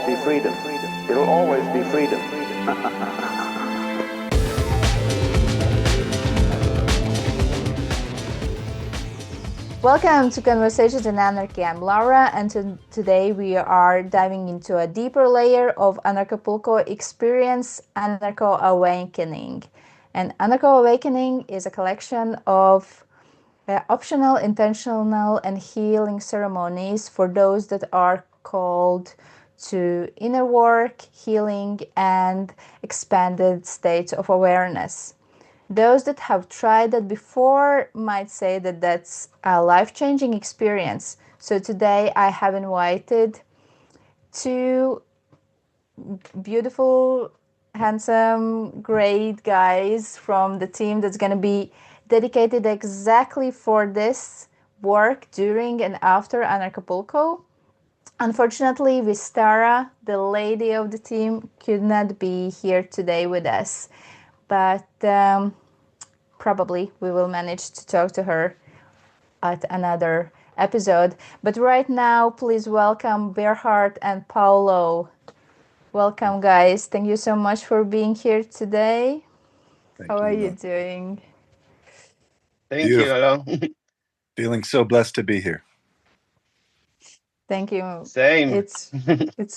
be freedom. It'll always be freedom. Welcome to Conversations in Anarchy. I'm Laura, and today we are diving into a deeper layer of Anarchapulco experience, AnarchAwakening. And AnarchAwakening is a collection of optional, intentional, and healing ceremonies for those that are called to inner work, healing, and expanded states of awareness. Those that have tried that before might say that that's a life-changing experience. So today I have invited two beautiful, handsome, great guys from the team that's going to be dedicated exactly for this work during and after Anarchapulco. Unfortunately, Vistara, the lady of the team, could not be here today with us. But probably we will manage to talk to her at another episode. But right now, please welcome Bearheart and Paolo. Welcome, guys. Thank you so much for being here today. How are you doing? Thank you, hello. Feeling so blessed to be here. Thank you. Same. It's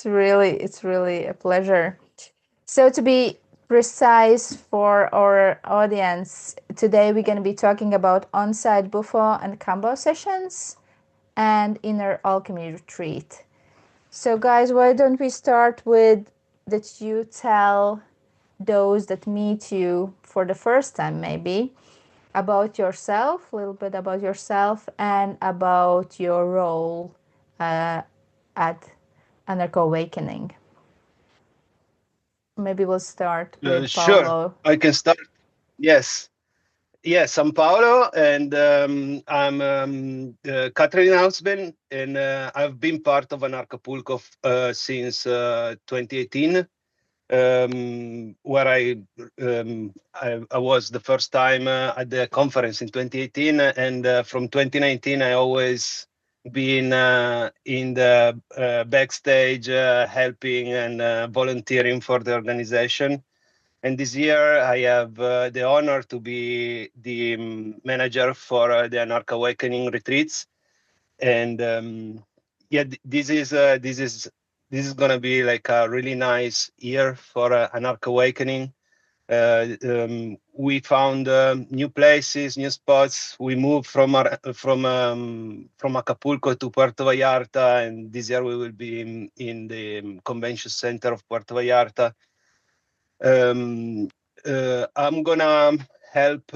really a pleasure. So to be precise for our audience, today we're going to be talking about On-Site Bufo and Kambo sessions and Inner Alchemy Retreat. So guys, why don't we start with that you tell those that meet you for the first time maybe about yourself, a little bit about yourself and about your role at AnarchAwakening. Maybe we'll start with Sure, Paolo. I can start. Yes, I'm Paolo, and I'm Catherine's husband, and I've been part of Anarchapulco since 2018, where I was the first time at the conference in 2018, and from 2019 I always been in the backstage helping and volunteering for the organization. And this year I have the honor to be the manager for the AnarchAwakening retreats. And this is gonna be like a really nice year for AnarchAwakening. We found new places, new spots. We moved from Acapulco to Puerto Vallarta, and this year we will be in the convention center of Puerto Vallarta. I'm gonna help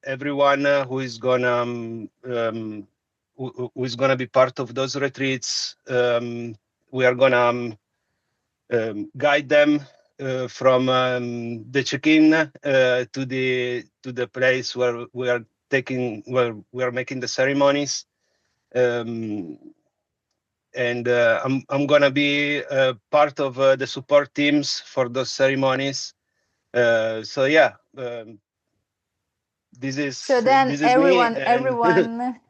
everyone who is gonna be part of those retreats. We are gonna guide them from the check-in to the place where we are making the ceremonies. And I'm gonna be part of the support teams for those ceremonies. So yeah, this is. So then this is everyone, me, and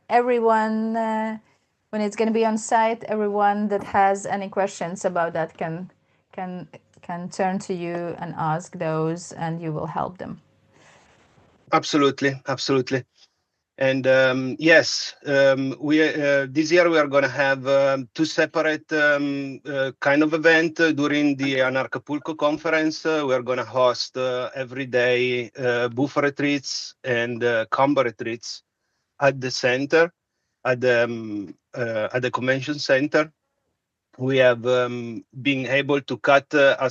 everyone, when it's going to be on site, everyone that has any questions about that can turn to you and ask those, and you will help them. Absolutely. And yes, we this year we are going to have two separate kind of event during the Anarchapulco conference. We are going to host everyday Bufo retreats and Kambo retreats at the center, at the convention center. We have been able to cut a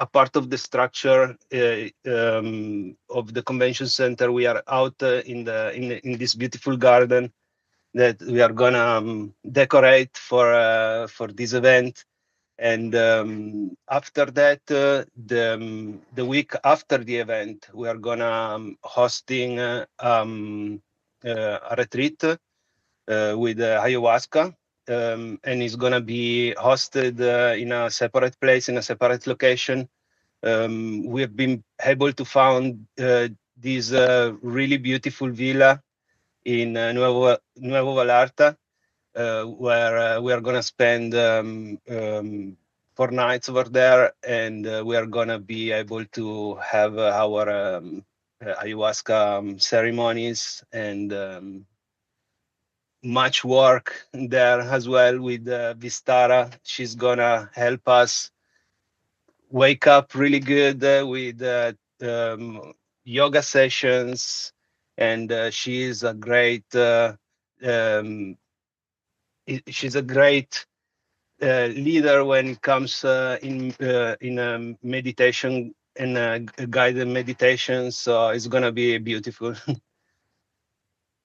part of the structure of the convention center. We are out in this beautiful garden that we are gonna decorate for this event. And after that, the week after the event, we are gonna hosting a retreat with ayahuasca. And it's gonna be hosted in a separate place, in a separate location. We've been able to found this really beautiful villa in Nuevo Vallarta, where we are going to spend 4 nights over there, and we are going to be able to have our ayahuasca ceremonies and much work there as well with Vistara. She's going to help us wake up really good with yoga sessions, and she is a great um, she's a great leader when it comes in meditation and guided meditation. So it's gonna be beautiful.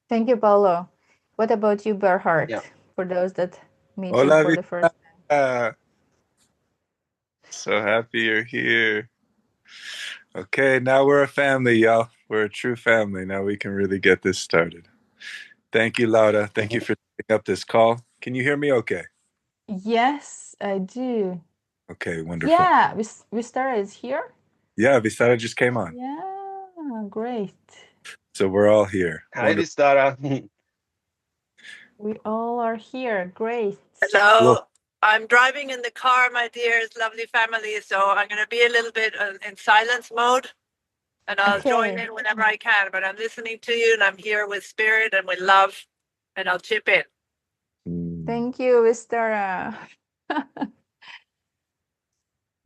Thank you, Paolo. What about you, Bearheart? Yeah. For those that meet you Hola, for the first time. So happy you're here. Okay, now we're a family, y'all. We're a true family. Now we can really get this started. Thank you, Laura. Thank you for setting up this call. Can you hear me okay? Yes, I do. Okay, wonderful. Yeah, Vistara is here. Yeah, Visara just came on. Yeah, great. So we're all here. Hi, Vistara. We all are here. Great. Hello. Well, I'm driving in the car, my dears, lovely family. So I'm going to be a little bit in silence mode, and I'll join Okay. in whenever I can. But I'm listening to you, and I'm here with spirit and with love, and I'll chip in. Thank you, Vistara.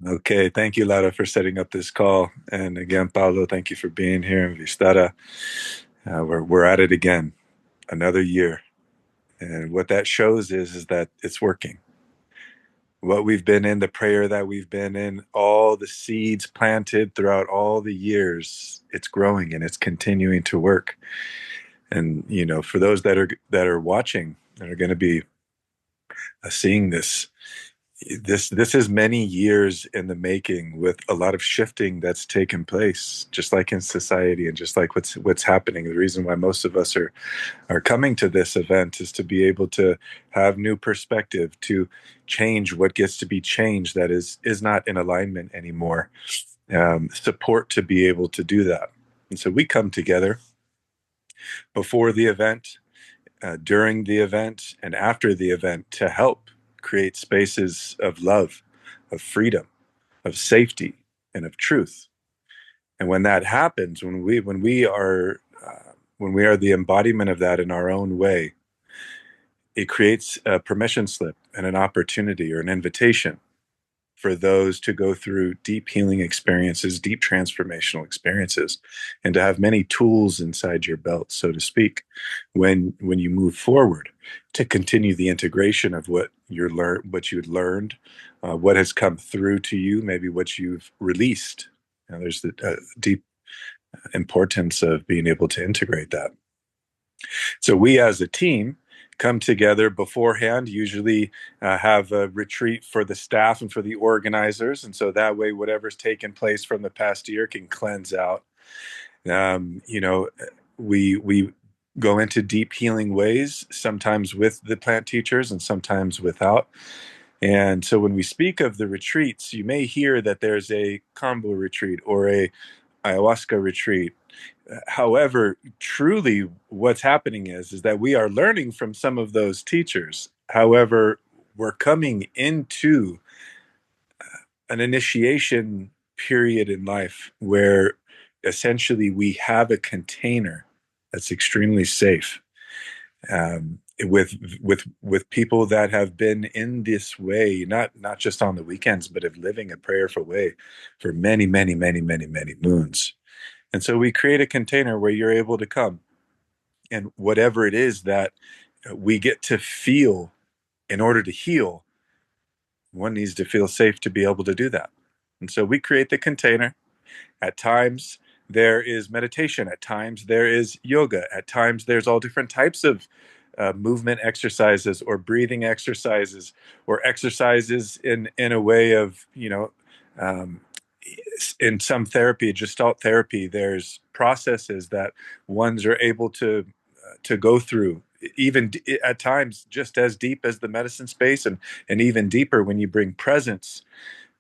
Okay, thank you, Laura, for setting up this call. And again, Paolo, thank you for being here. And Vistara, we're at it again, another year. And what that shows is that it's working. What we've been in, the prayer that we've been in, all the seeds planted throughout all the years, it's growing and it's continuing to work. And you know, for those that are watching, that are going to be seeing this is many years in the making, with a lot of shifting that's taken place, just like in society and just like what's happening. The reason why most of us are coming to this event is to be able to have new perspective, to change what gets to be changed that is not in alignment anymore. Support to be able to do that. And so we come together before the event, during the event, and after the event to help create spaces of love, of freedom, of safety, and of truth. And when that happens, when we are the embodiment of that in our own way, it creates a permission slip and an opportunity or an invitation for those to go through deep healing experiences, deep transformational experiences, and to have many tools inside your belt, so to speak, when you move forward to continue the integration of what you've learned, what has come through to you, maybe what you've released. Now, there's the deep importance of being able to integrate that. So we as a team come together beforehand, usually have a retreat for the staff and for the organizers. And so that way, whatever's taken place from the past year can cleanse out. You know, we go into deep healing ways, sometimes with the plant teachers and sometimes without. And so when we speak of the retreats, you may hear that there's a Kambo retreat or a ayahuasca retreat. However, truly what's happening is that we are learning from some of those teachers. However, we're coming into an initiation period in life where essentially we have a container that's extremely safe, with people that have been in this way, not just on the weekends, but of living a prayerful way for many, many, many, many, many moons. And so we create a container where you're able to come, and whatever it is that we get to feel in order to heal, one needs to feel safe to be able to do that. And so we create the container. At times there is meditation, at times there is yoga, at times there's all different types of movement exercises or breathing exercises, or exercises in a way of, you know, in some therapy, Gestalt therapy, there's processes that ones are able to go through, even at times just as deep as the medicine space, and even deeper when you bring presence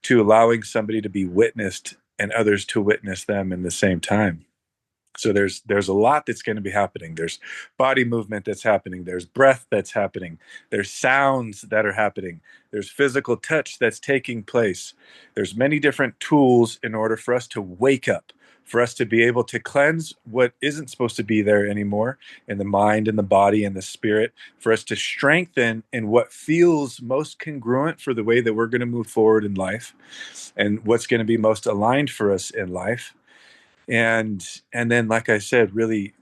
to allowing somebody to be witnessed and others to witness them in the same time. So there's a lot that's going to be happening. There's body movement that's happening. There's breath that's happening. There's sounds that are happening. There's physical touch that's taking place. There's many different tools in order for us to wake up, for us to be able to cleanse what isn't supposed to be there anymore in the mind and the body and the spirit, for us to strengthen in what feels most congruent for the way that we're going to move forward in life and what's going to be most aligned for us in life. And then, like I said, really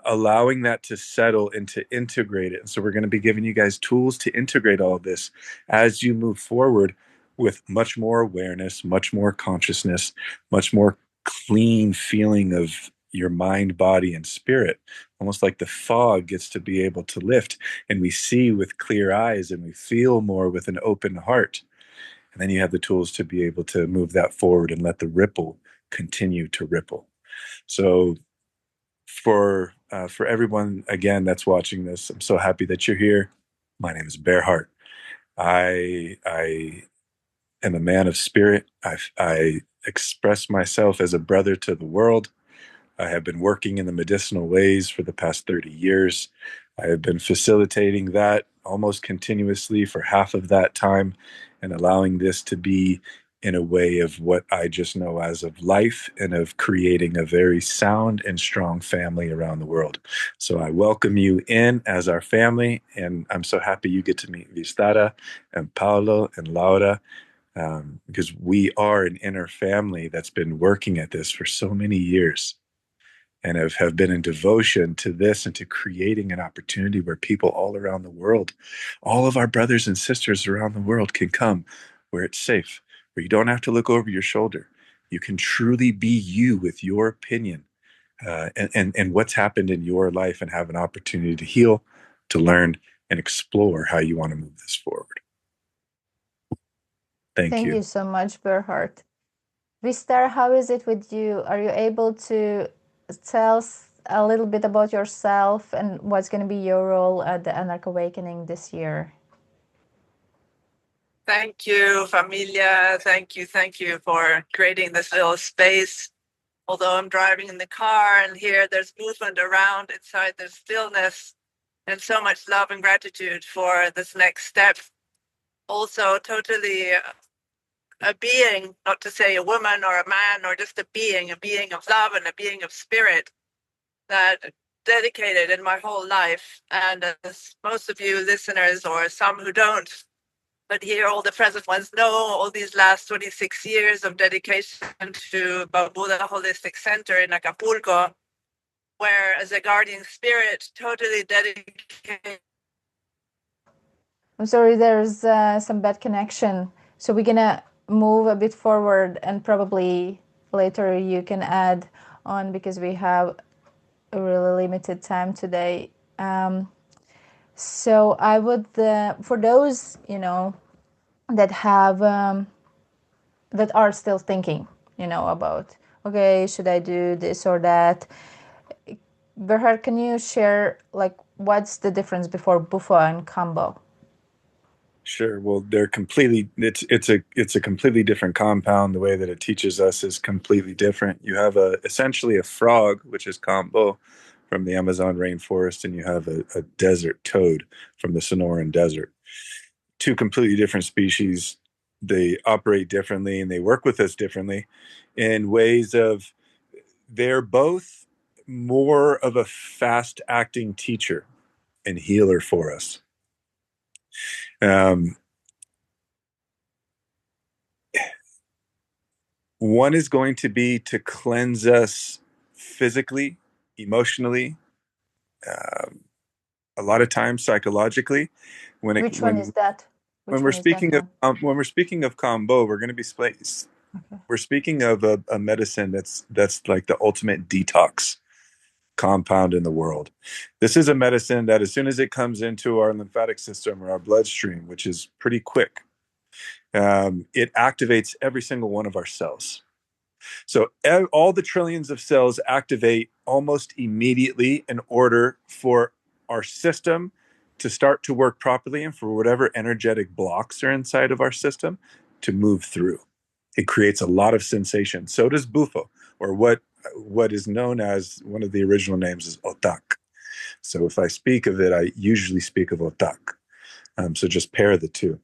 allowing that to settle and to integrate it. And so we're going to be giving you guys tools to integrate all of this as you move forward with much more awareness, much more consciousness, much more clean feeling of your mind, body, and spirit. Almost like the fog gets to be able to lift, and we see with clear eyes, and we feel more with an open heart. And then you have the tools to be able to move that forward and let the ripple continue to ripple. So for everyone again that's watching this, I'm so happy that you're here. My name is Bearheart. I am a man of spirit. I express myself as a brother to the world. I have been working in the medicinal ways for the past 30 years. I have been facilitating that almost continuously for half of that time and allowing this to be in a way of what I just know as of life and of creating a very sound and strong family around the world. So I welcome you in as our family, and I'm so happy you get to meet Vistara and Paolo and Laura, because we are an inner family that's been working at this for so many years and have been in devotion to this and to creating an opportunity where people all around the world, all of our brothers and sisters around the world can come where it's safe, where you don't have to look over your shoulder. You can truly be you with your opinion and what's happened in your life and have an opportunity to heal, to learn, and explore how you want to move this forward. Thank you. Thank you so much, Bearheart. Vistar, how is it with you? Are you able to tell us a little bit about yourself and what's going to be your role at the AnarchAwakening this year? Thank you, familia. Thank you for creating this little space. Although I'm driving in the car and here there's movement around, inside there's stillness, and so much love and gratitude for this next step. Also totally a being, not to say a woman or a man or just a being of love and a being of spirit that dedicated in my whole life. And as most of you listeners, or some who don't, but here all the present ones know, all these last 26 years of dedication to Buddha Holistic Center in Acapulco, where as a guardian spirit, totally dedicated. I'm sorry, there's some bad connection. So we're going to move a bit forward and probably later you can add on because we have a really limited time today. So I would, for those, that have, that are still thinking, about, okay, should I do this or that? Bearheart, can you share, what's the difference before Bufo and Kambo? Sure. Well, they're completely. It's a completely different compound. The way that it teaches us is completely different. You have essentially a frog, which is Kambo, from the Amazon rainforest, and you have a desert toad from the Sonoran Desert. Two completely different species. They operate differently, and they work with us differently, in ways of they're both more of a fast-acting teacher and healer for us. One is going to be to cleanse us physically, emotionally, a lot of times psychologically. Which one is that? When we're speaking of Kambo, we're going to be we're speaking of a medicine that's like the ultimate detox compound in the world. This is a medicine that as soon as it comes into our lymphatic system or our bloodstream, which is pretty quick, it activates every single one of our cells. So all the trillions of cells activate almost immediately in order for our system to start to work properly and for whatever energetic blocks are inside of our system to move through. It creates a lot of sensation. So does Bufo, or what what is known as, one of the original names is Otak. So if I speak of it, I usually speak of Otak. So just pair the two.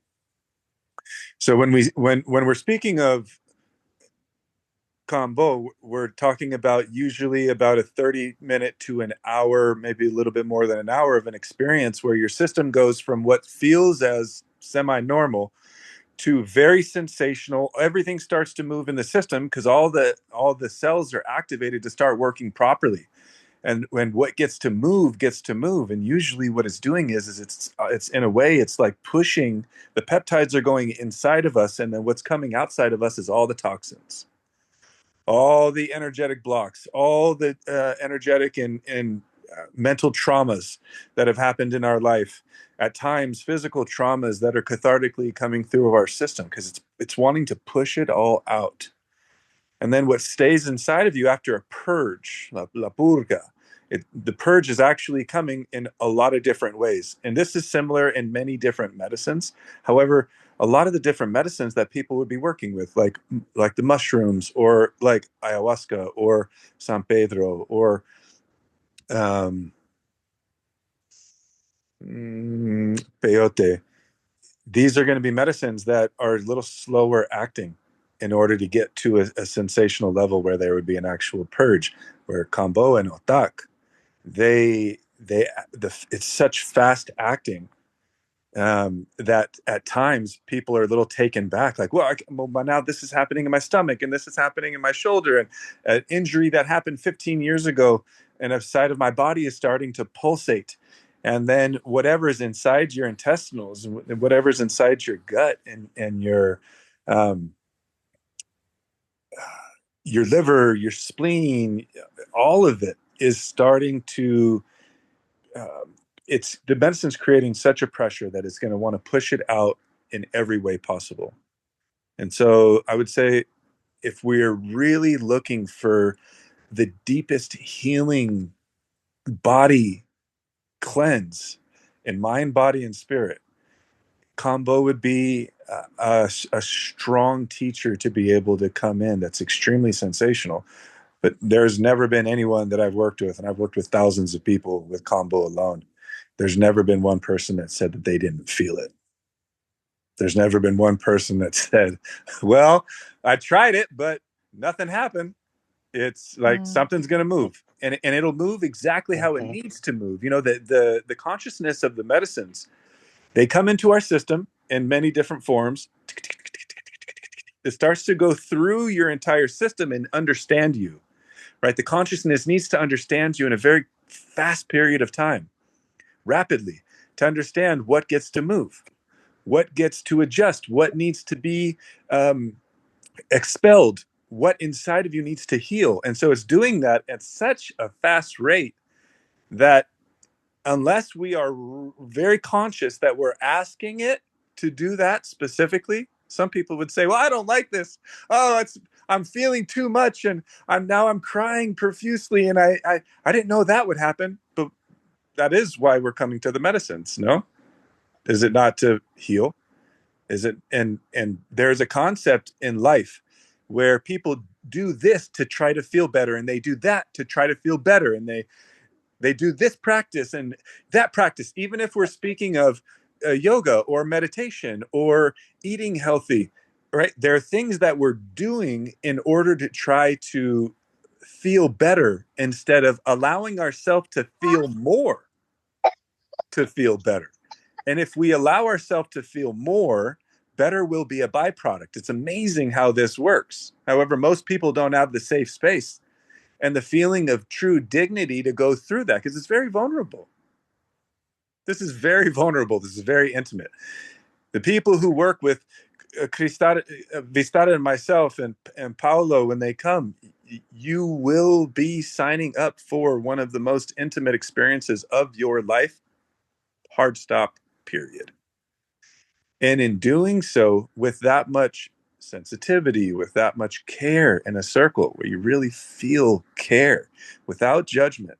So when we're speaking of Kambo, we're talking about usually about a 30-minute to an hour, maybe a little bit more than an hour of an experience where your system goes from what feels as semi-normal to very sensational. Everything starts to move in the system because all the cells are activated to start working properly. And when what gets to move, and usually what it's doing is it's in a way, it's like pushing, the peptides are going inside of us, and then what's coming outside of us is all the toxins, all the energetic blocks, all the energetic and mental traumas that have happened in our life, at times physical traumas that are cathartically coming through our system, because it's wanting to push it all out. And then what stays inside of you after a purge, la purga, the purge is actually coming in a lot of different ways. And this is similar in many different medicines. However, a lot of the different medicines that people would be working with, like the mushrooms, or like ayahuasca, or San Pedro, or peyote, these are going to be medicines that are a little slower acting in order to get to a sensational level where there would be an actual purge. Where Kambo and Otak, it's such fast acting that at times people are a little taken back, like, well, now this is happening in my stomach, and this is happening in my shoulder, and an injury that happened 15 years ago, and a side of my body is starting to pulsate. And then whatever's inside your intestinals, and whatever's inside your gut, and your liver, your spleen, all of it is starting to the medicine's creating such a pressure that it's going to want to push it out in every way possible. And so I would say, if we're really looking for the deepest healing body cleanse in mind, body, and spirit, Kambo would be a strong teacher to be able to come in. That's extremely sensational. But there's never been anyone that I've worked with, and I've worked with thousands of people with Kambo alone, there's never been one person that said that they didn't feel it. There's never been one person that said, well, I tried it, but nothing happened. It's like something's going to move, and it'll move exactly how it needs to move. You know, the consciousness of the medicines, they come into our system in many different forms. It starts to go through your entire system and understand you, right? The consciousness needs to understand you in a very fast period of time, rapidly, to understand what gets to move, what gets to adjust, what needs to be expelled, what inside of you needs to heal. And so it's doing that at such a fast rate that unless we are very conscious that we're asking it to do that specifically, some people would say, well, I don't like this. Oh, I'm feeling too much, and I'm crying profusely, and I didn't know that would happen. But that is why we're coming to the medicines, no? Is it not to heal? Is it? And there's a concept in life where people do this to try to feel better, and they do that to try to feel better, and they do this practice and that practice. Even if we're speaking of yoga or meditation or eating healthy, right? There are things that we're doing in order to try to feel better, instead of allowing ourselves to feel more to feel better. And if we allow ourselves to feel more, better will be a byproduct. It's amazing how this works. However, most people don't have the safe space and the feeling of true dignity to go through that, because it's very vulnerable. This is very vulnerable. This is very intimate. The people who work with Vistara and myself and Paolo, when they come, you will be signing up for one of the most intimate experiences of your life. Hard stop, period. And in doing so, with that much sensitivity, with that much care in a circle where you really feel care without judgment,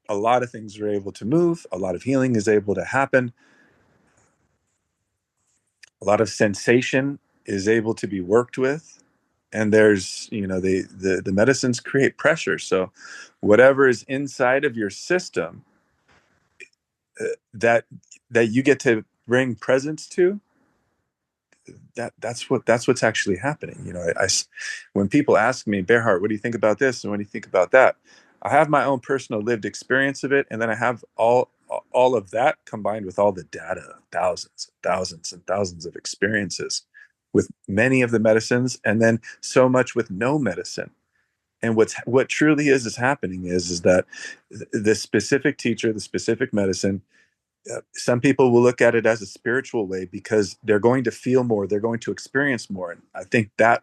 a lot of things are able to move, a lot of healing is able to happen, a lot of sensation is able to be worked with. and there's, the medicines create pressure. So whatever is inside of your system, that you get to bring presence to, that's what's actually happening. When people ask me, Bearheart, what do you think about this and what do you think about that, I have my own personal lived experience of it, and then I have all of that combined with all the data, thousands and thousands of experiences with many of the medicines, and then so much with no medicine. And what truly is happening is that the specific teacher, the specific medicine, some people will look at it as a spiritual way because they're going to feel more, they're going to experience more. And I think that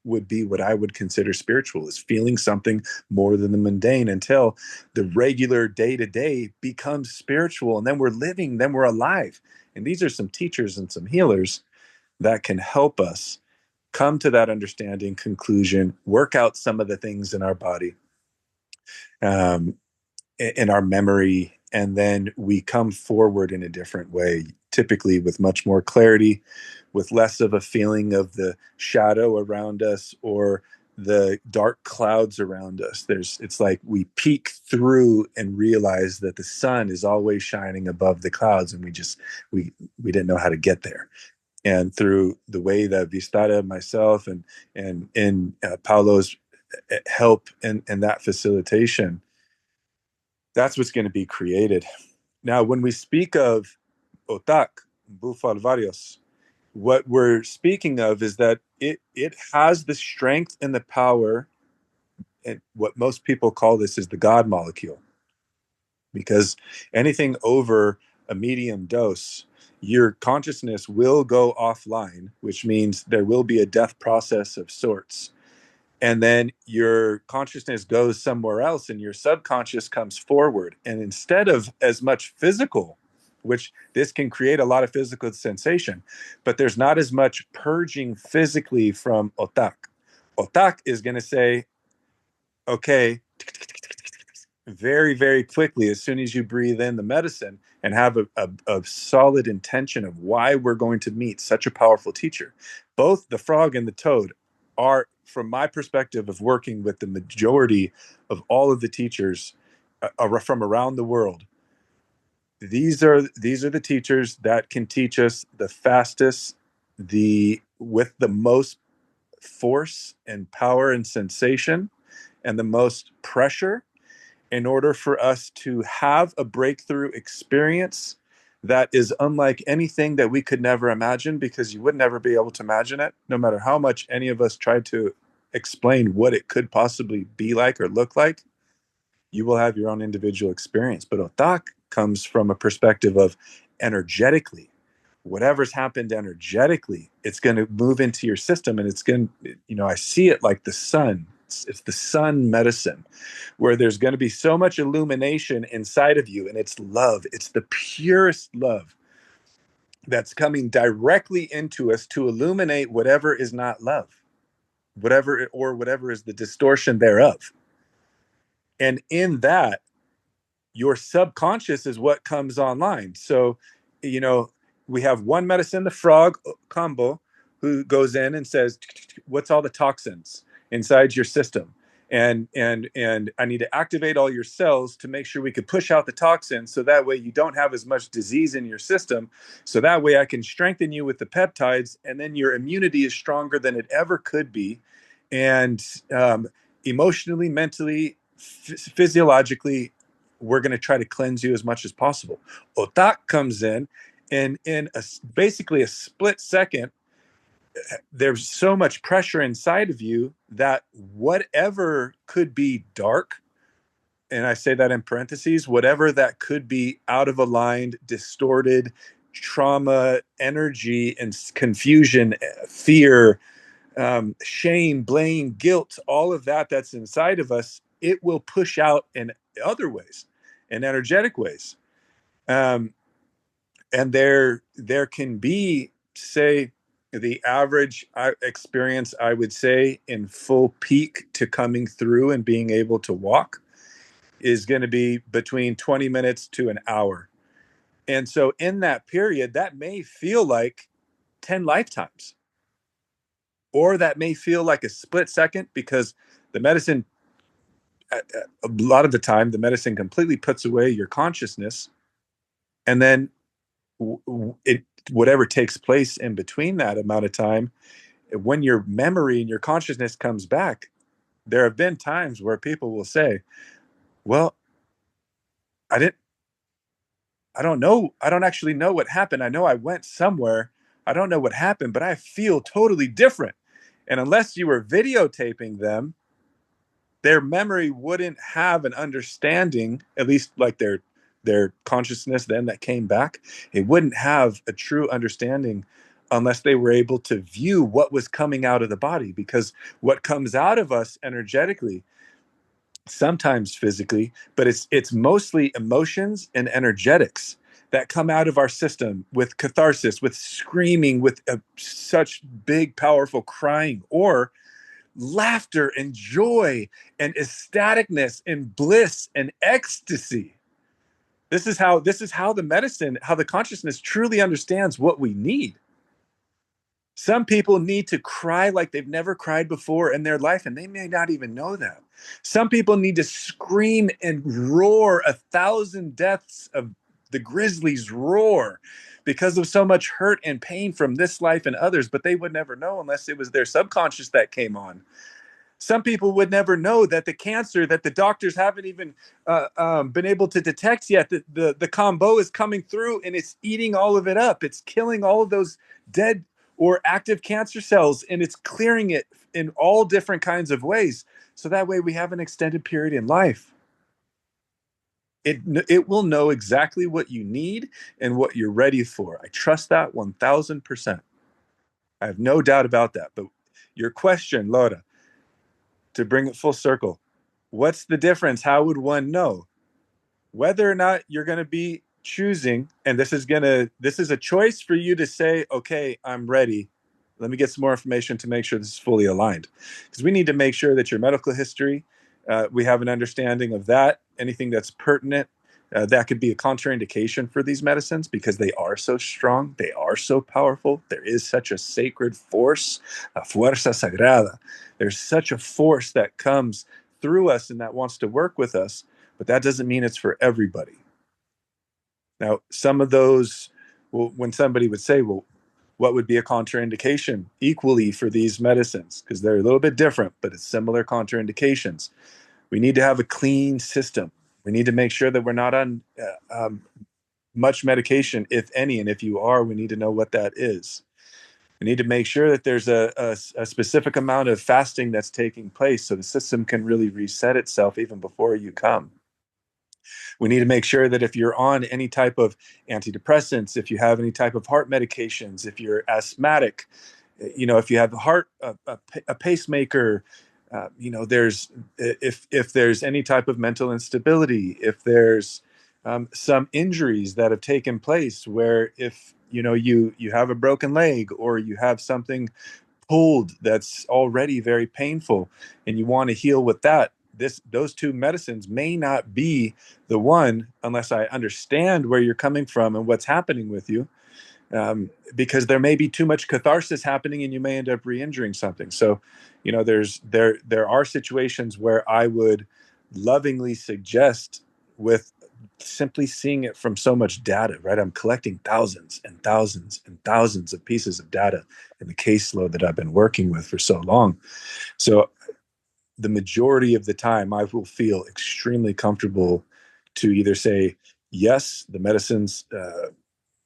would be what I would consider spiritual, is feeling something more than the mundane, until the regular day-to-day becomes spiritual, and then we're living, then we're alive. And these are some teachers and some healers that can help us come to that understanding, conclusion, work out some of the things in our body, in our memory, and then we come forward in a different way, typically with much more clarity, with less of a feeling of the shadow around us or the dark clouds around us. It's like we peek through and realize that the sun is always shining above the clouds, and we didn't know how to get there. And through the way that Vistada, myself, and Paolo's help and that facilitation, that's what's going to be created. Now, when we speak of Otak, Bufo Varios, what we're speaking of is that it has the strength and the power, and what most people call this is the God molecule. Because anything over a medium dose, your consciousness will go offline, which means there will be a death process of sorts. And then your consciousness goes somewhere else, and your subconscious comes forward. And instead of as much physical, which this can create a lot of physical sensation, but there's not as much purging physically from Otak. Otak is going to say, okay, very, very quickly, as soon as you breathe in the medicine and have a solid intention of why we're going to meet such a powerful teacher. Both the frog and the toad are, from my perspective of working with the majority of all of the teachers from around the world, these are the teachers that can teach us the fastest, with the most force and power and sensation and the most pressure, in order for us to have a breakthrough experience that is unlike anything that we could never imagine, because you would never be able to imagine it, no matter how much any of us tried to explain what it could possibly be like or look like. You will have your own individual experience. But Otak comes from a perspective of energetically. Whatever's happened energetically, it's going to move into your system, and it's going to, I see it like the sun. It's the sun medicine, where there's going to be so much illumination inside of you, and it's love. It's the purest love that's coming directly into us to illuminate whatever is not love, whatever is the distortion thereof. And in that, your subconscious is what comes online. So, we have one medicine, the frog, Kambo, who goes in and says, what's all the toxins inside your system? And I need to activate all your cells to make sure we could push out the toxins, so that way you don't have as much disease in your system. So that way I can strengthen you with the peptides, and then your immunity is stronger than it ever could be. And emotionally, mentally, physiologically, we're going to try to cleanse you as much as possible. Otak comes in, and in basically a split second, there's so much pressure inside of you that whatever could be dark, and I say that in parentheses, whatever that could be out of aligned, distorted, trauma, energy, and confusion, fear, shame, blame, guilt, all of that's inside of us, it will push out in other ways, in energetic ways. And there can be, say, the average experience, I would say, in full peak to coming through and being able to walk, is going to be between 20 minutes to an hour. And so in that period, that may feel like 10 lifetimes. or that may feel like a split second, because the medicine, a lot of the time, the medicine completely puts away your consciousness, and then whatever takes place in between that amount of time, when your memory and your consciousness comes back, there have been times where people will say, well, I don't know. I don't actually know what happened. I know I went somewhere. I don't know what happened, but I feel totally different. And unless you were videotaping them, their memory wouldn't have an understanding, at least like their consciousness then that came back. It wouldn't have a true understanding unless they were able to view what was coming out of the body, because what comes out of us energetically, sometimes physically, but it's mostly emotions and energetics that come out of our system with catharsis, with screaming, with such big, powerful crying, or laughter and joy and ecstaticness and bliss and ecstasy. This is how the medicine, how the consciousness truly understands what we need. Some people need to cry like they've never cried before in their life, and they may not even know that. Some people need to scream and roar 1,000 deaths of the grizzlies roar because of so much hurt and pain from this life and others, but they would never know unless it was their subconscious that came on. Some people would never know that the cancer that the doctors haven't even been able to detect yet, the Kambo is coming through and it's eating all of it up. It's killing all of those dead or active cancer cells, and it's clearing it in all different kinds of ways. So that way we have an extended period in life. It will know exactly what you need and what you're ready for. I trust that 1,000%. I have no doubt about that. But your question, Laura, to bring it full circle, what's the difference? How would one know whether or not you're going to be choosing? And this is a choice for you to say, okay, I'm ready. Let me get some more information to make sure this is fully aligned, because we need to make sure that your medical history, we have an understanding of that. Anything that's pertinent, that could be a contraindication for these medicines, because they are so strong, they are so powerful. There is such a sacred force, a fuerza sagrada. There's such a force that comes through us and that wants to work with us, but that doesn't mean it's for everybody. Now, some of those, well, when somebody would say, well, what would be a contraindication equally for these medicines? Because they're a little bit different, but it's similar contraindications. We need to have a clean system. We need to make sure that we're not on much medication, if any. And if you are, we need to know what that is. We need to make sure that there's a specific amount of fasting that's taking place so the system can really reset itself even before you come. We need to make sure that if you're on any type of antidepressants, if you have any type of heart medications, if you're asthmatic, if you have a pacemaker, there's if there's any type of mental instability, if there's some injuries that have taken place where if you have a broken leg or you have something pulled that's already very painful and you want to heal with that, those two medicines may not be the one unless I understand where you're coming from and what's happening with you, because there may be too much catharsis happening and you may end up re-injuring something. So there are situations where I would lovingly suggest, with simply seeing it from so much data, right? I'm collecting thousands and thousands and thousands of pieces of data in the caseload that I've been working with for so long. So the majority of the time I will feel extremely comfortable to either say, yes, the medicines,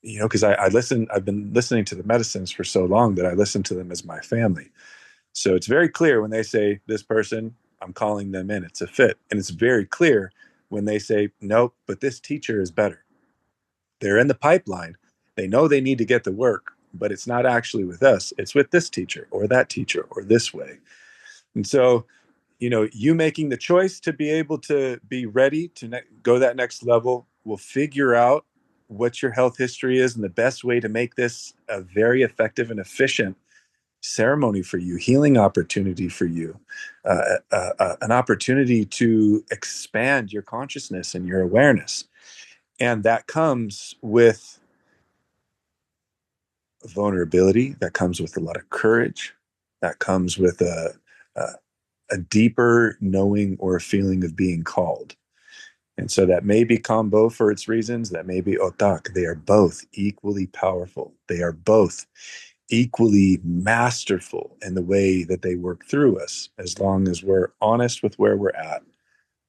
because I've been listening to the medicines for so long that I listen to them as my family. So it's very clear when they say this person, I'm calling them in, it's a fit. And it's very clear when they say, nope, but this teacher is better. They're in the pipeline. They know they need to get the work, but it's not actually with us. It's with this teacher or that teacher or this way. And so, you making the choice to be able to be ready to go that next level will figure out what your health history is and the best way to make this a very effective and efficient ceremony for you, healing opportunity for you, an opportunity to expand your consciousness and your awareness. And that comes with vulnerability, that comes with a lot of courage, that comes with a deeper knowing or a feeling of being called. And so that may be Kambo for its reasons, that may be Otak. They are both equally powerful. They are both equally masterful in the way that they work through us, as long as we're honest with where we're at,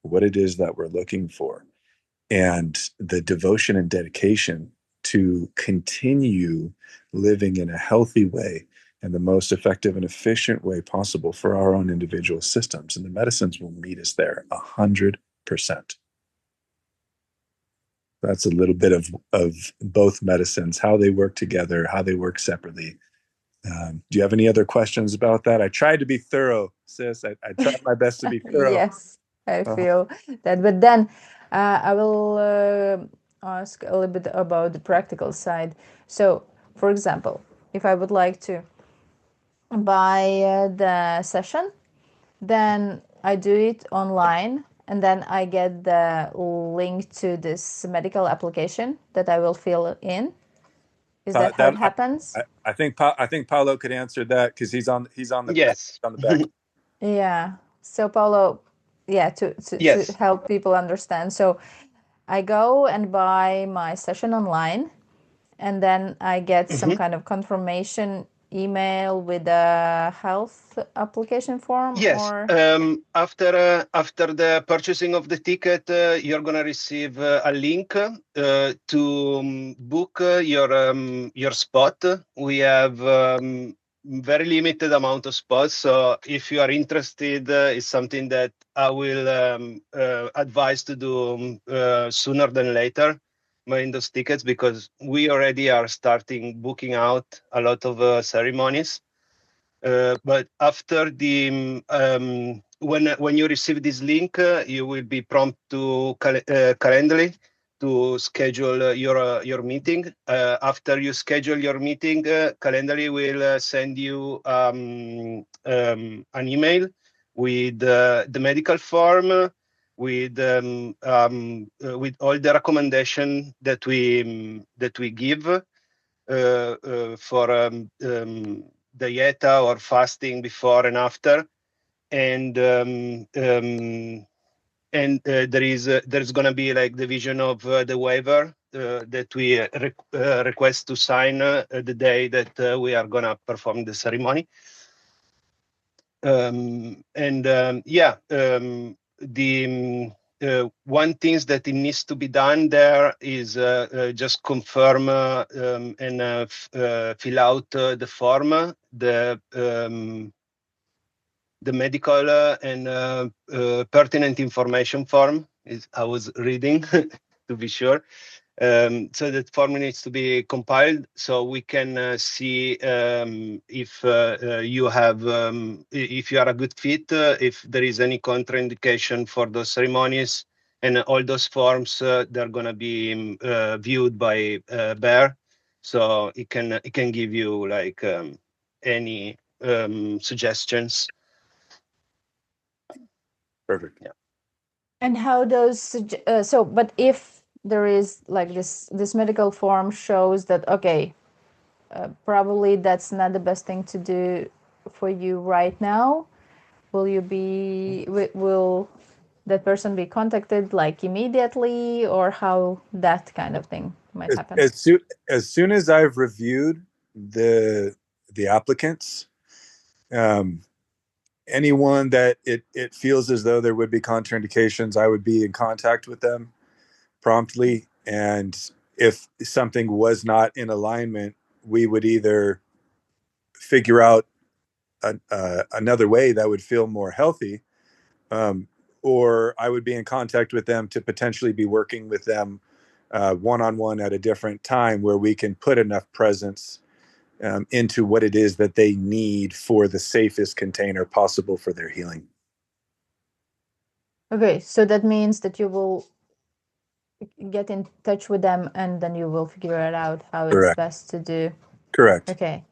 what it is that we're looking for, and the devotion and dedication to continue living in a healthy way and the most effective and efficient way possible for our own individual systems. And the medicines will meet us there 100%. That's a little bit of both medicines, how they work together, how they work separately. Do you have any other questions about that? I tried to be thorough, sis. I tried my best to be thorough. Yes, I feel that. But then I will ask a little bit about the practical side. So, for example, if I would like to buy the session, then I do it online, and then I get the link to this medical application that I will fill in. Is that how it happens? I think Paolo could answer that, because he's on the Yes. on the back. Yeah. So Paolo, yeah, to Yes. help people understand. So I go and buy my session online, and then I get some kind of confirmation email with a health application form. Yes. Or After the purchasing of the ticket, you're gonna receive a link to book your spot. We have very limited amount of spots, so if you are interested, it's something that I will advise to do sooner than later, buying those tickets, because we already are starting booking out a lot of ceremonies. But after the when you receive this link, you will be prompted to Calendly to schedule your meeting. After you schedule your meeting, Calendly will send you an email with the medical form, with all the recommendation that we give for dieta or fasting before and after, and there's gonna be like the vision of the waiver that we request to sign the day that we are gonna perform the ceremony. One thing that it needs to be done there is just confirm and fill out the form, the medical and pertinent information form. I was reading to be sure. So that form needs to be compiled so we can see if you are a good fit, if there is any contraindication for those ceremonies, and all those forms they're gonna be viewed by Bear, so it can give you like any suggestions. Perfect. Yeah. and how those but if there is like this medical form shows that, okay, probably that's not the best thing to do for you right now, will that person be contacted like immediately, or how that kind of thing might happen? As soon as I've reviewed the applicants, anyone that it feels as though there would be contraindications, I would be in contact with them promptly. And if something was not in alignment, we would either figure out another way that would feel more healthy, or I would be in contact with them to potentially be working with them one-on-one at a different time, where we can put enough presence into what it is that they need for the safest container possible for their healing. Okay, so that means that you will get in touch with them, and then you will figure it out how it's Correct. best to do. Correct. Okay,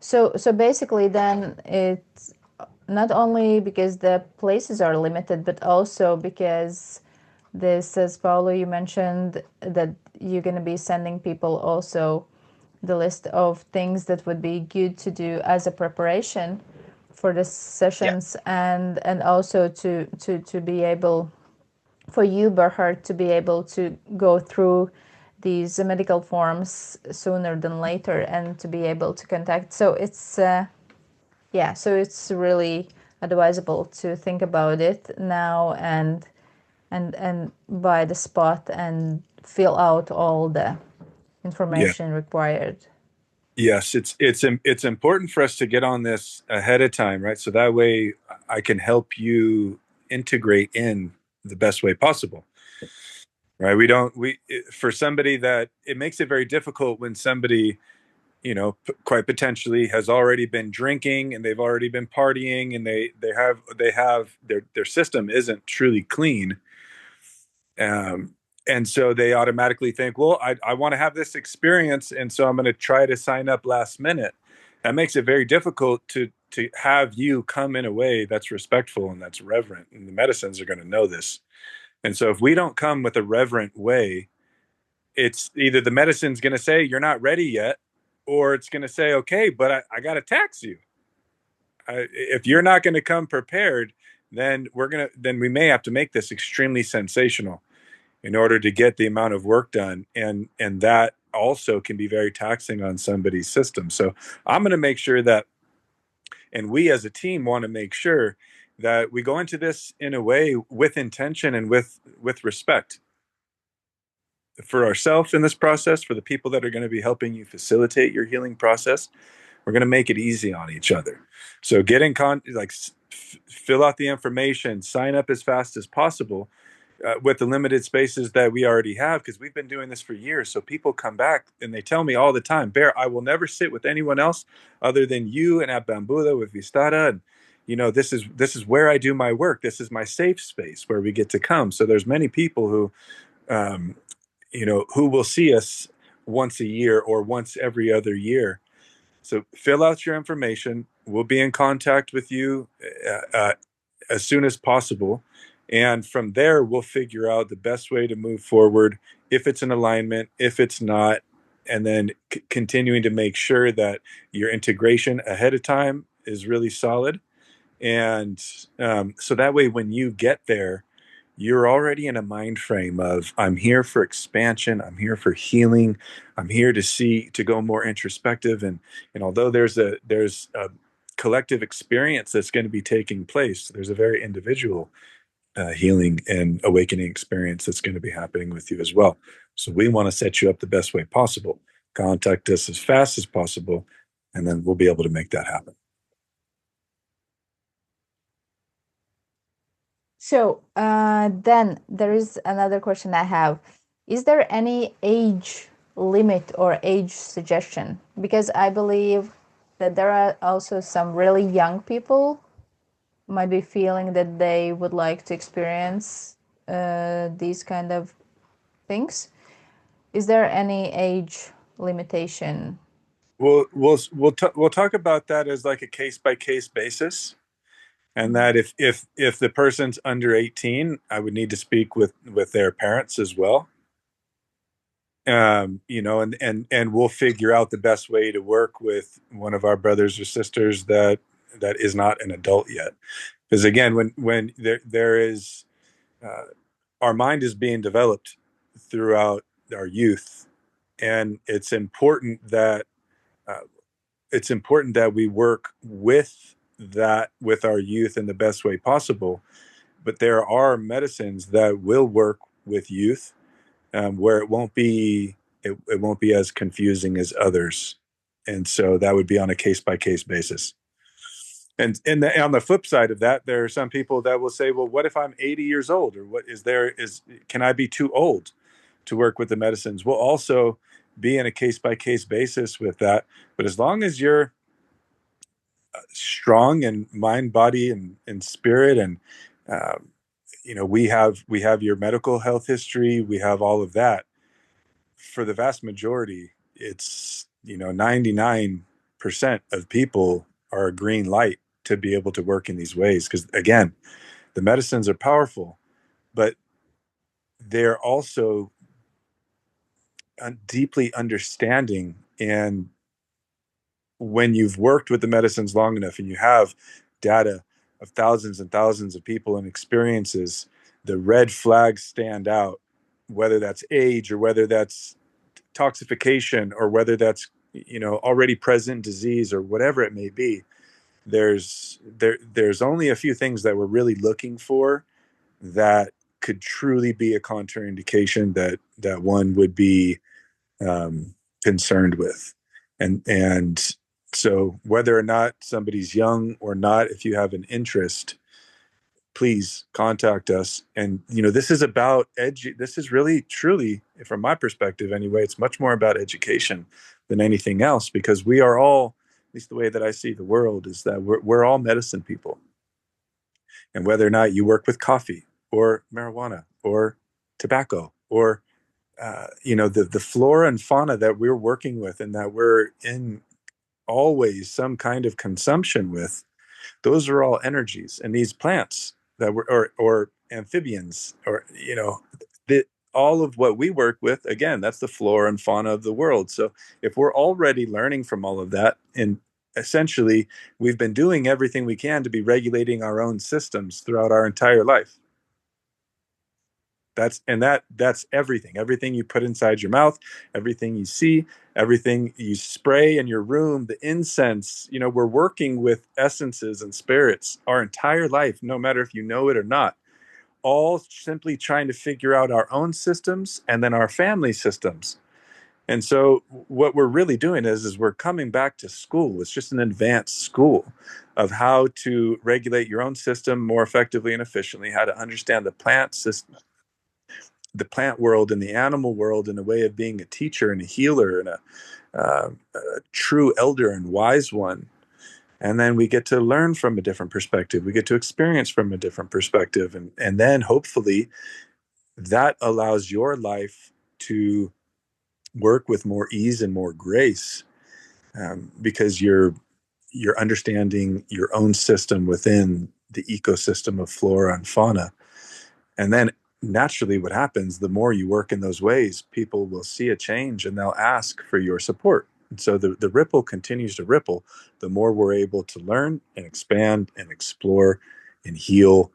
so basically then it's not only because the places are limited, but also because this, as Paolo, you mentioned that you're going to be sending people also the list of things that would be good to do as a preparation. for the sessions, and also to be able, for you, Bearheart, to be able to go through these medical forms sooner than later and to be able to contact. So it's so it's really advisable to think about it now and buy the spot and fill out all the information required. Yes, it's important for us to get on this ahead of time, right? So that way I can help you integrate in the best way possible, right? For somebody that it makes it very difficult when somebody, quite potentially has already been drinking and they've already been partying and they have their system isn't truly clean. And so they automatically think, well, I want to have this experience, and so I'm going to try to sign up last minute. That makes it very difficult to have you come in a way that's respectful and that's reverent. And the medicines are going to know this. And so if we don't come with a reverent way, it's either the medicine's going to say you're not ready yet, or it's going to say, okay, but I got to tax you. If you're not going to come prepared, then we may have to make this extremely sensational in order to get the amount of work done, and that also can be very taxing on somebody's system. So I'm going to make sure that, and we as a team want to make sure that we go into this in a way with intention and with respect for ourselves in this process, for the people that are going to be helping you facilitate your healing process. We're going to make it easy on each other. So get in fill out the information, sign up as fast as possible, with the limited spaces that we already have, because we've been doing this for years. So people come back and they tell me all the time, Bear, I will never sit with anyone else other than you and at Bambuda with Vistada. And this is where I do my work. This is my safe space where we get to come. So there's many people who who will see us once a year or once every other year. So fill out your information. We'll be in contact with you as soon as possible. And from there, we'll figure out the best way to move forward, if it's in alignment, if it's not, and then continuing to make sure that your integration ahead of time is really solid. And so that way, when you get there, you're already in a mind frame of, I'm here for expansion, I'm here for healing, I'm here to go more introspective. And although there's a collective experience that's going to be taking place, there's a very individual healing and awakening experience that's going to be happening with you as well. So we want to set you up the best way possible. Contact us as fast as possible, and then we'll be able to make that happen. So then there is another question I have. Is there any age limit or age suggestion? Because I believe that there are also some really young people might be feeling that they would like to experience these kind of things. Is there any age limitation? We'll talk about that as like a case by case basis, and that if the person's under 18, I would need to speak with their parents as well. And we'll figure out the best way to work with one of our brothers or sisters that is not an adult yet. Because again, when there is our mind is being developed throughout our youth, and it's important that we work with our youth in the best way possible. But there are medicines that will work with youth, where it won't be as confusing as others, and so that would be on a case by case basis. And on the flip side of that, there are some people that will say, well, what if I'm 80 years old? Or can I be too old to work with the medicines? We'll also be in a case by case basis with that. But as long as you're strong in mind, body, and spirit, and we have your medical health history, we have all of that. For the vast majority, it's 99% of people are a green light to be able to work in these ways, because again, the medicines are powerful, but they're also deeply understanding. And when you've worked with the medicines long enough and you have data of thousands and thousands of people and experiences, the red flags stand out, whether that's age or whether that's toxification or whether that's, you know, already present disease or whatever it may be. There's only a few things that we're really looking for that could truly be a contraindication that one would be concerned with. And so whether or not somebody's young or not, if you have an interest, please contact us. And, you know, this is about this is really, truly, from my perspective anyway, it's much more about education than anything else, because we are all, at least the way that I see the world, is that we're all medicine people. And whether or not you work with coffee or marijuana or tobacco or you know, the flora and fauna that we're working with and that we're in always some kind of consumption with, those are all energies. And these plants that we're, or amphibians, or, you know, all of what we work with, again, that's the flora and fauna of the world. So if we're already learning from all of that, and essentially we've been doing everything we can to be regulating our own systems throughout our entire life. That's everything you put inside your mouth, everything you see, everything you spray in your room, the incense. You know, we're working with essences and spirits our entire life, no matter if you know it or not, all simply trying to figure out our own systems and then our family systems. And so what we're really doing is we're coming back to school. It's just an advanced school of how to regulate your own system more effectively and efficiently, how to understand the plant system, the plant world and the animal world, in a way of being a teacher and a healer and a true elder and wise one. And then we get to learn from a different perspective. We get to experience from a different perspective. And then hopefully that allows your life to work with more ease and more grace, because you're understanding your own system within the ecosystem of flora and fauna. And then naturally what happens, the more you work in those ways, people will see a change and they'll ask for your support. And so the ripple continues to ripple, the more we're able to learn and expand and explore and heal,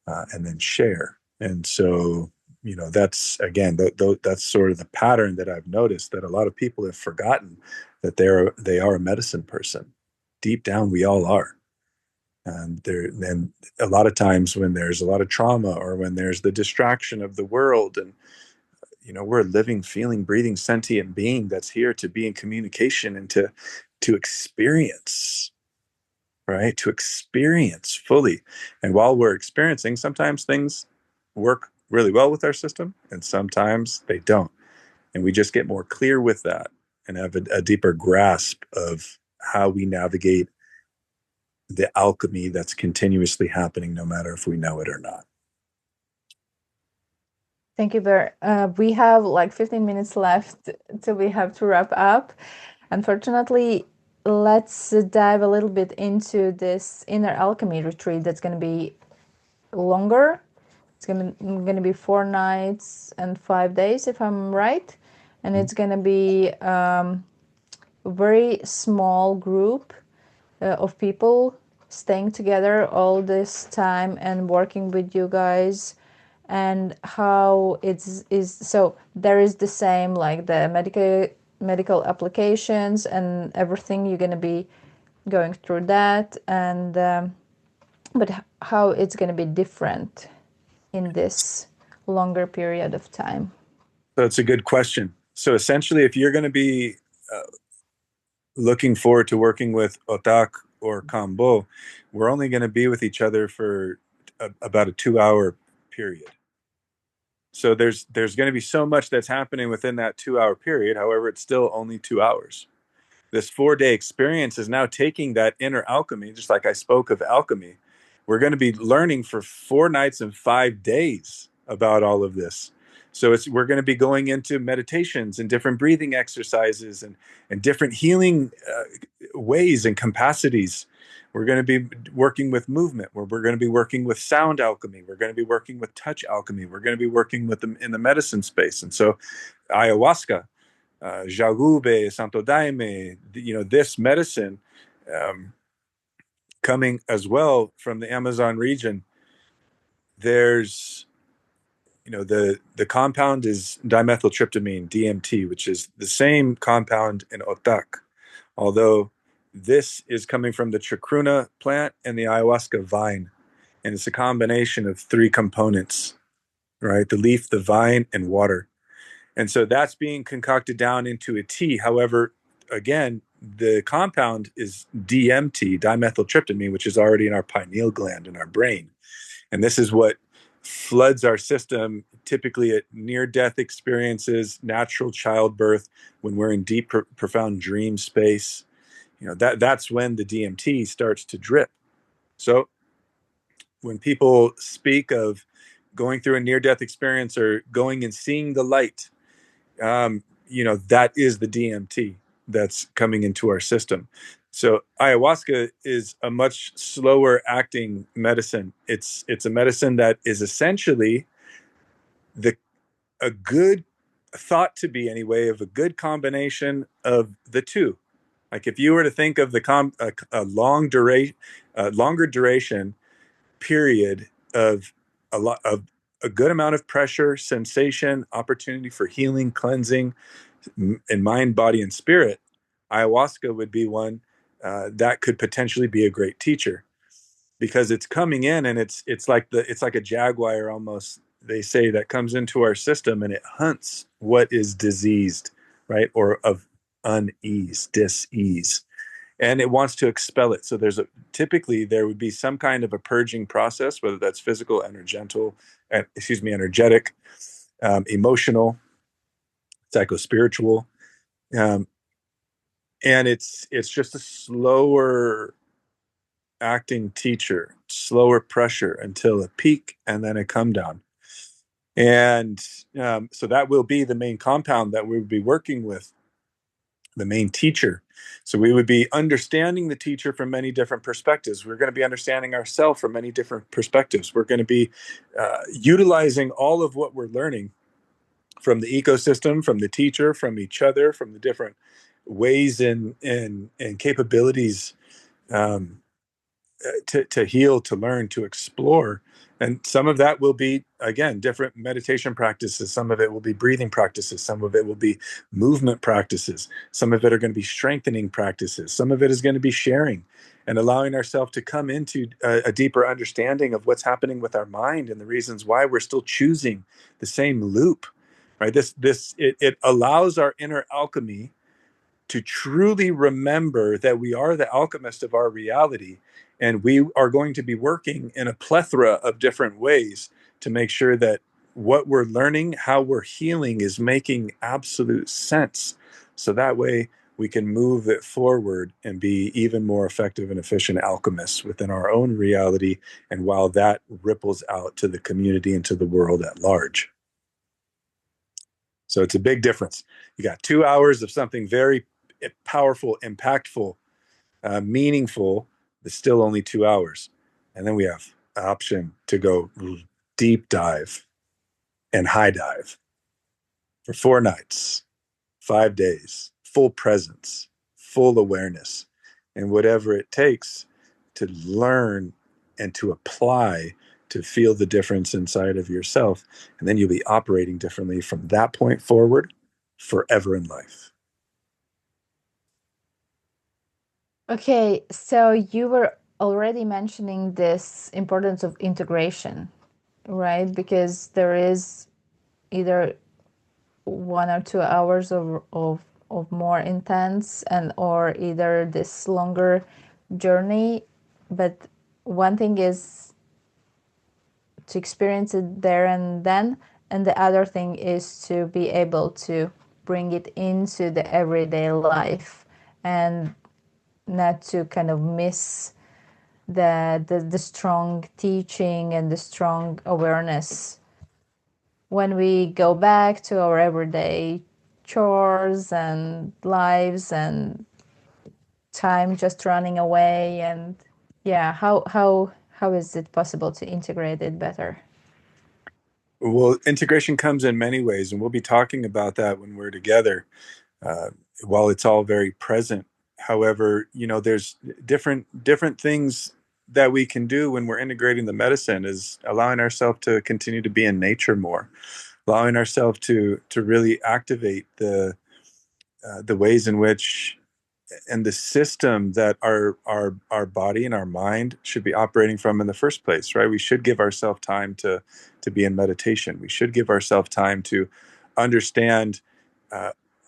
and then share. And so, you know, that's, again, that's sort of the pattern that I've noticed, that a lot of people have forgotten that they are a medicine person. Deep down, we all are. And then a lot of times when there's a lot of trauma, or when there's the distraction of the world, and, you know, we're a living, feeling, breathing, sentient being that's here to be in communication and to experience, right? To experience fully. And while we're experiencing, sometimes things work really well with our system and sometimes they don't. And we just get more clear with that and have a deeper grasp of how we navigate the alchemy that's continuously happening, no matter if we know it or not. Thank you, Bear. We have like 15 minutes left till we have to wrap up. Unfortunately, let's dive a little bit into this Inner Alchemy Retreat that's going to be longer. It's going to be 4 nights and 5 days, if I'm right. And it's going to be a very small group of people staying together all this time and working with you guys. And how is so there is the same, like the medical applications and everything. You're going to be going through that, and but how it's going to be different in this longer period of time? So it's a good question. So essentially, if you're going to be looking forward to working with Otak or Kambo, we're only going to be with each other for about a 2-hour period. So there's going to be so much that's happening within that 2-hour period. However, it's still only 2 hours. This 4-day experience is now taking that inner alchemy, just like I spoke of alchemy. We're going to be learning for 4 nights and 5 days about all of this. So we're going to be going into meditations and different breathing exercises and different healing ways and capacities. We're going to be working with movement, where we're going to be working with sound alchemy. We're going to be working with touch alchemy. We're going to be working with them in the medicine space. And so ayahuasca, Jagube, Santo Daime, you know, this medicine coming as well from the Amazon region, there's, the compound is dimethyltryptamine, DMT, which is the same compound in otak, although this is coming from the chacruna plant and the ayahuasca vine. And it's a combination of three components, right? The leaf, the vine, and water. And so that's being concocted down into a tea. However, again, the compound is DMT, dimethyltryptamine, which is already in our pineal gland in our brain. And this is what floods our system, typically at near-death experiences, natural childbirth, when we're in deep, profound dream space. That's when the DMT starts to drip. So when people speak of going through a near-death experience or going and seeing the light, that is the DMT that's coming into our system. So ayahuasca is a much slower acting medicine. It's a medicine that is essentially a good thought to be, anyway, of a good combination of the two. Like if you were to think of a longer duration period of a good amount of pressure, sensation, opportunity for healing, cleansing in mind, body, and spirit, ayahuasca would be one that could potentially be a great teacher, because it's coming in and it's like a jaguar almost, they say, that comes into our system and it hunts what is diseased, right, or of unease, dis-ease, and it wants to expel it. So typically there would be some kind of a purging process, whether that's physical, energetic, emotional, psychospiritual, and it's just a slower acting teacher, slower pressure until a peak and then a come down. And so that will be the main compound that we would be working with, the main teacher. So we would be understanding the teacher from many different perspectives. We're going to be understanding ourselves from many different perspectives. We're going to be utilizing all of what we're learning from the ecosystem, from the teacher, from each other, from the different ways and capabilities to heal, to learn, to explore. And some of that will be, again, different meditation practices. Some of it will be breathing practices. Some of it will be movement practices. Some of it are going to be strengthening practices. Some of it is going to be sharing and allowing ourselves to come into a deeper understanding of what's happening with our mind and the reasons why we're still choosing the same loop, right? It allows our inner alchemy to truly remember that we are the alchemist of our reality, and we are going to be working in a plethora of different ways to make sure that what we're learning, how we're healing, is making absolute sense. So that way we can move it forward and be even more effective and efficient alchemists within our own reality, and while that ripples out to the community and to the world at large. So it's a big difference. You got 2 hours of something very powerful, impactful, meaningful, but still only 2 hours. And then we have an option to go deep dive and high dive for 4 nights, 5 days, full presence, full awareness, and whatever it takes to learn and to apply to feel the difference inside of yourself. And then you'll be operating differently from that point forward forever in life. Okay, so you were already mentioning this importance of integration, right? Because there is either 1 or 2 hours of more intense or either this longer journey. But one thing is to experience it there and then, and the other thing is to be able to bring it into the everyday life and not to kind of miss the strong teaching and the strong awareness when we go back to our everyday chores and lives and time just running away. And yeah, how is it possible to integrate it better? Well, integration comes in many ways, and we'll be talking about that when we're together, while it's all very present. However, there's different things that we can do when we're integrating the medicine is allowing ourselves to continue to be in nature more, allowing ourselves to really activate the ways in which and the system that our body and our mind should be operating from in the first place, right? We should give ourselves time to be in meditation. We should give ourselves time to understand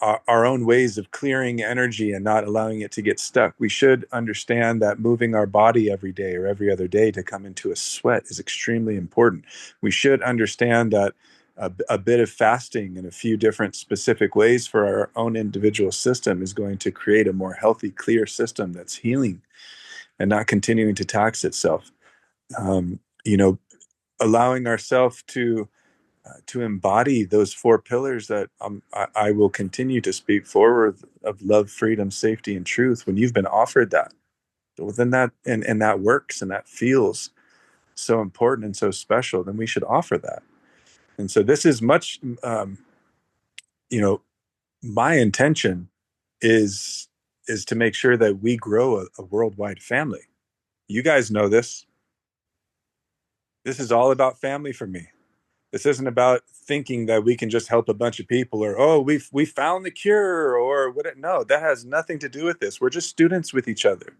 our own ways of clearing energy and not allowing it to get stuck. We should understand that moving our body every day or every other day to come into a sweat is extremely important. We should understand that a bit of fasting in a few different specific ways for our own individual system is going to create a more healthy, clear system that's healing and not continuing to tax itself. You know, allowing ourselves to embody those four pillars that I will continue to speak forward of love, freedom, safety, and truth. When you've been offered that, well, then that and that works and that feels so important and so special, then we should offer that. And so this is much, you know, my intention is to make sure that we grow a worldwide family. You guys know this. This is all about family for me. This isn't about thinking that we can just help a bunch of people or, oh, we found the cure or what. No, that has nothing to do with this. We're just students with each other.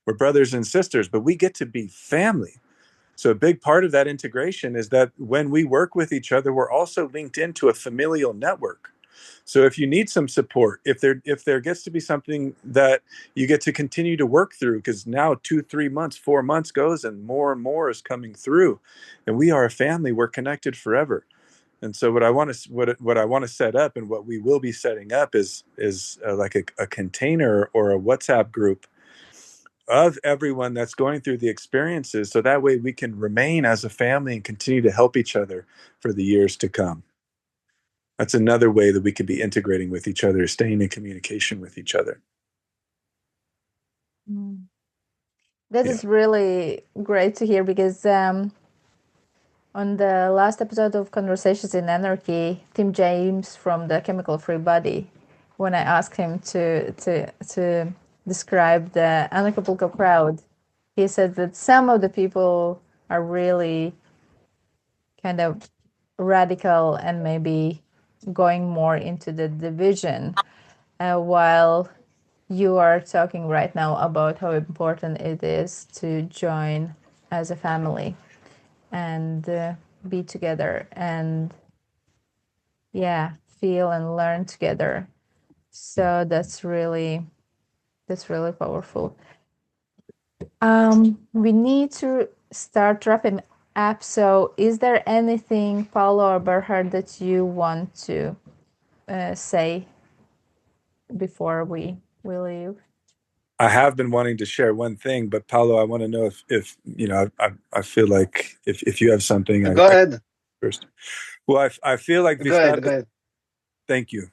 We're brothers and sisters, but we get to be family. So a big part of that integration is that when we work with each other, we're also linked into a familial network. So if you need some support, if there gets to be something that you get to continue to work through, because now 2, 3 months, 4 months goes and more is coming through, and we are a family. We're connected forever. And so what I want to set up and what we will be setting up is like a container or a WhatsApp group of everyone that's going through the experiences, so that way we can remain as a family and continue to help each other for the years to come. That's another way that we could be integrating with each other, staying in communication with each other. That is really great to hear, because on the last episode of Conversations in Anarchy, Tim James from the Chemical Free Body, when I asked him to describe the Anarchapulco crowd, he said that some of the people are really kind of radical and maybe going more into the division, while you are talking right now about how important it is to join as a family and be together and feel and learn together. So that's really powerful. We need to start wrapping up. So is there anything, Paolo or Bearheart, that you want to say before we leave? I have been wanting to share one thing, but Paolo, I want to know if you know, I feel like if you have something. Go ahead. First. Well, I feel like Go ahead. Thank you.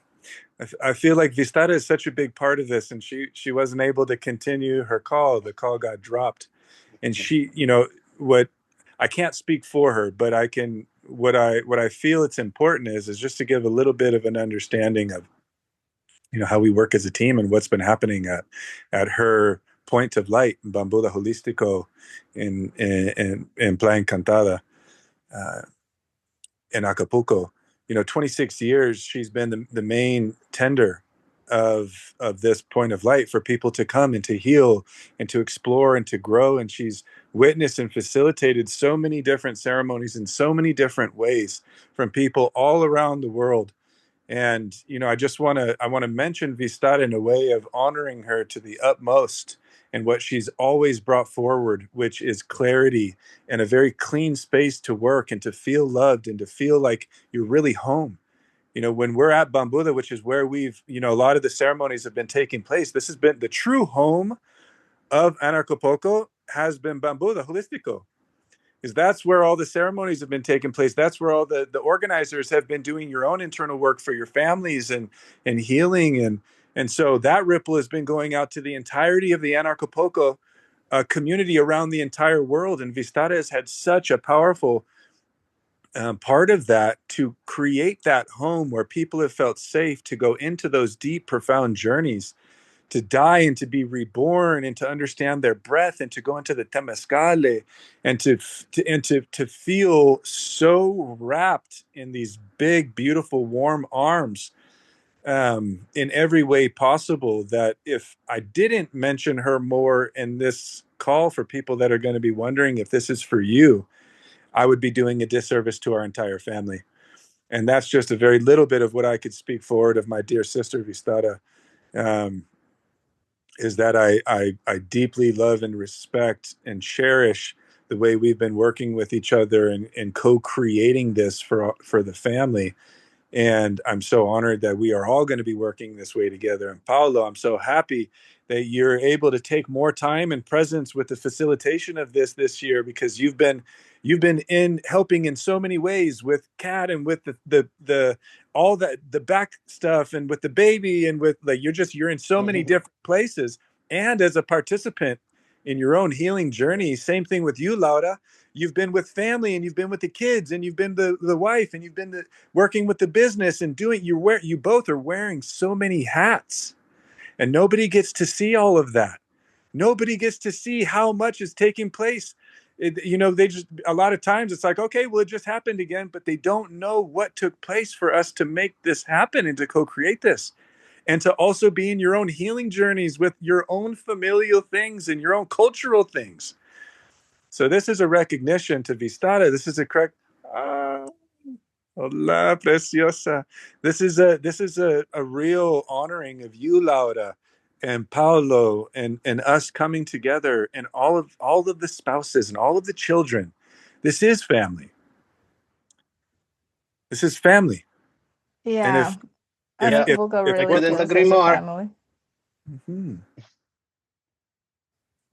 I feel like Vistara is such a big part of this, and she wasn't able to continue her call. The call got dropped, and she, you know, what I can't speak for her, but I can. What I feel it's important is just to give a little bit of an understanding of, you know, how we work as a team and what's been happening at her point of light, Bambuda Holistico, in Playa Encantada, in Acapulco. You know, 26 years she's been the main tender of this point of light for people to come and to heal and to explore and to grow. And she's witnessed and facilitated so many different ceremonies in so many different ways from people all around the world. And, you know, I want to mention Vistara in a way of honoring her to the utmost and what she's always brought forward, which is clarity and a very clean space to work and to feel loved and to feel like you're really home. You know, when we're at Bambuda, which is where we've, you know, a lot of the ceremonies have been taking place. This has been the true home of Anarchapulco, has been Bambuda Holistico. Because that's where all the ceremonies have been taking place. That's where all the organizers have been doing your own internal work for your families and healing. And so that ripple has been going out to the entirety of the Anarchapulco community around the entire world. And Vistara has had such a powerful part of that to create that home where people have felt safe to go into those deep, profound journeys, to die and to be reborn and to understand their breath and to go into the temescale and to feel so wrapped in these big, beautiful, warm arms in every way possible, that if I didn't mention her more in this call for people that are going to be wondering if this is for you, I would be doing a disservice to our entire family. And that's just a very little bit of what I could speak forward of my dear sister Vistara, is that I deeply love and respect and cherish the way we've been working with each other and co-creating this for the family. And I'm so honored that we are all going to be working this way together. And Paolo, I'm so happy that you're able to take more time and presence with the facilitation of this year, because you've been in helping in so many ways with Kat and with the all that, the back stuff, and with the baby, and with like you're in so many different places. And as a participant in your own healing journey, same thing with you, Laura. You've been with family, and you've been with the kids, and you've been the wife, and you've been working with the business and doing. You both are wearing so many hats, and nobody gets to see all of that. Nobody gets to see how much is taking place. They just, a lot of times it's like, okay, well, it just happened again, but they don't know what took place for us to make this happen and to co-create this, and to also be in your own healing journeys with your own familial things and your own cultural things. So this is a recognition to Vistara. This is a correct. Hola, preciosa. This is a real honoring of you, Laura, and Paolo, and us coming together, and all of the spouses and all of the children. This is family. This is family. Yeah. And Anarchapulco really I couldn't feels agree as a more. family. Mm-hmm.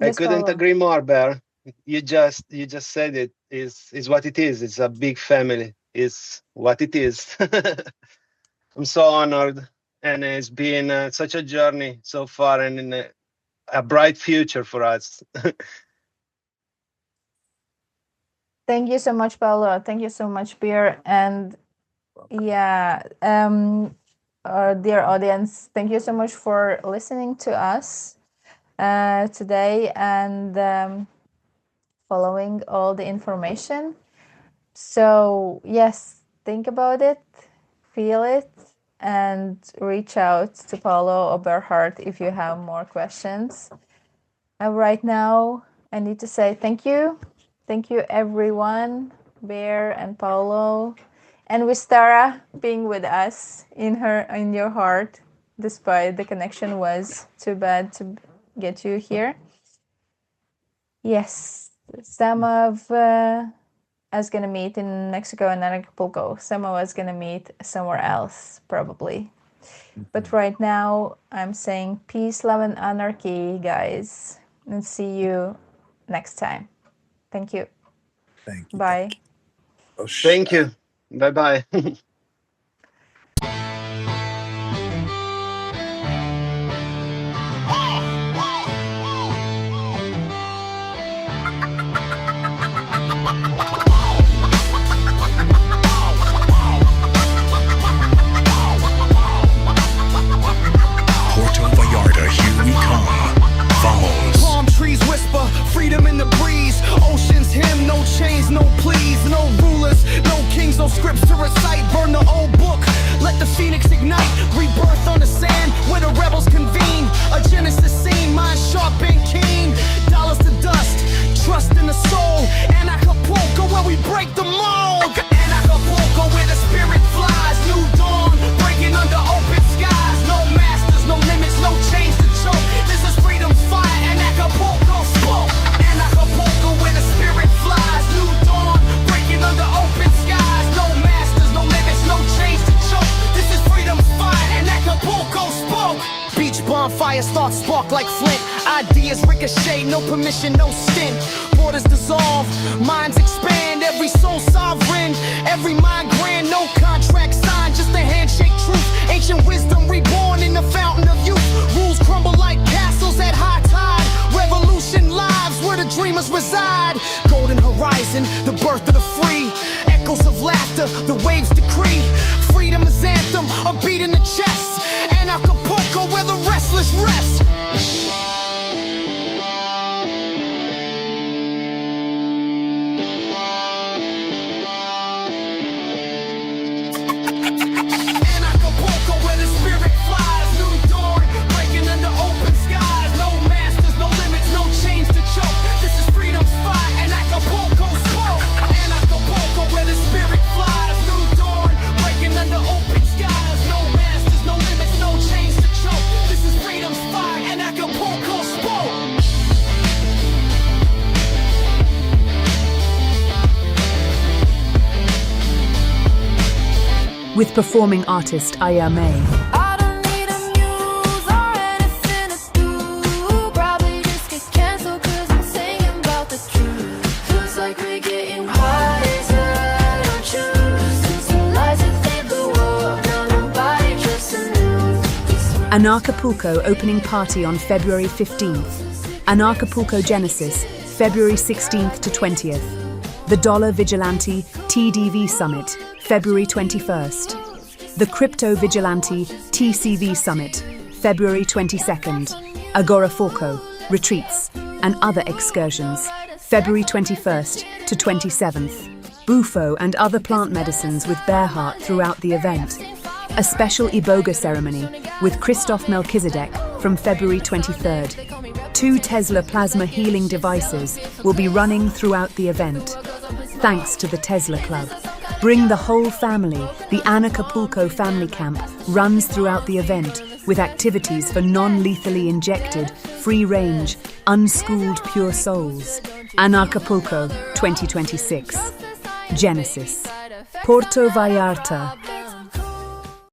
I Yes, couldn't Paolo. agree more, Bear. You just said it. Is what it is. It's a big family. It's what it is. I'm so honored, and it's been such a journey so far, and a bright future for us. Thank you so much, Paolo. Thank you so much, Bear. And yeah, our dear audience, thank you so much for listening to us today and following all the information. So yes, think about it, feel it, and reach out to Paolo or Bearheart if you have more questions. And right now, I need to say thank you. Thank you, everyone, Bear and Paolo, and Vistara being with us in your heart, despite the connection was too bad to get you here. Yes, some of us gonna meet in Mexico and Anarchapulco. Some of us gonna meet somewhere else, probably. But right now, I'm saying peace, love, and anarchy, guys, and see you next time. Thank you. Thank you. Bye. Thank you. Bye-bye. Puerto Vallarta, here we come. Vamos. Palm trees whisper, freedom in the breeze. Ocean's hymn, no chains, no pleas, no rulers, no kings, no scripts to recite. Burn the old book, let the phoenix ignite. Rebirth on the sand, where the rebels convene. A Genesis scene, mind sharp and keen. Dollars to dust, trust in the soul. Anarchapulco, where we break the mold. Anarchapulco, where the spirit flies. New dawn, breaking under open skies. No masters, no limits, no chains to choke. This is freedom's fire, Anarchapulco spoke. Anarchapulco, where the spirit flies. New dawn, breaking under open skies. No masters, no limits, no chains to choke. This is freedom's fire, Anarchapulco spoke. Beach bonfires thoughts spark like flint. Ideas ricochet, no permission, no stint. Borders dissolve, minds expand. Every soul sovereign, every mind grand. No contract signed, just a handshake truth. Ancient wisdom reborn in the fountain of youth. Rules crumble like castles at high tide. Revolution lives where the dreamers reside. Golden horizon, the birth of the free. Echoes of laughter, the waves decree. Freedom is anthem, a beat in the chest. Anarchapulco, where the restless rest. with performing artist Aya May. I don't need a muse or anything to do. Probably just get canceled 'cause I'm singing about the truth. Feels like we're getting wiser, don't choose. Since the lies that they blew up, now nobody trusts the news. Anarchapulco opening party on February 15th. Anarchapulco Genesis, February 16th to 20th. The Dollar Vigilante TDV Summit, February 21st. The Crypto Vigilante TCV Summit, February 22nd. Agorapulco, retreats, and other excursions, February 21st to 27th. Bufo and other plant medicines with Bearheart throughout the event. A special Iboga ceremony with Christoph Melchizedek from February 23rd. 2 Tesla plasma healing devices will be running throughout the event. Thanks to the Tesla Club. Bring the whole family. The Anarchapulco Family Camp runs throughout the event with activities for non-lethally injected, free-range, unschooled pure souls. Anarchapulco 2026. Genesis. Puerto Vallarta,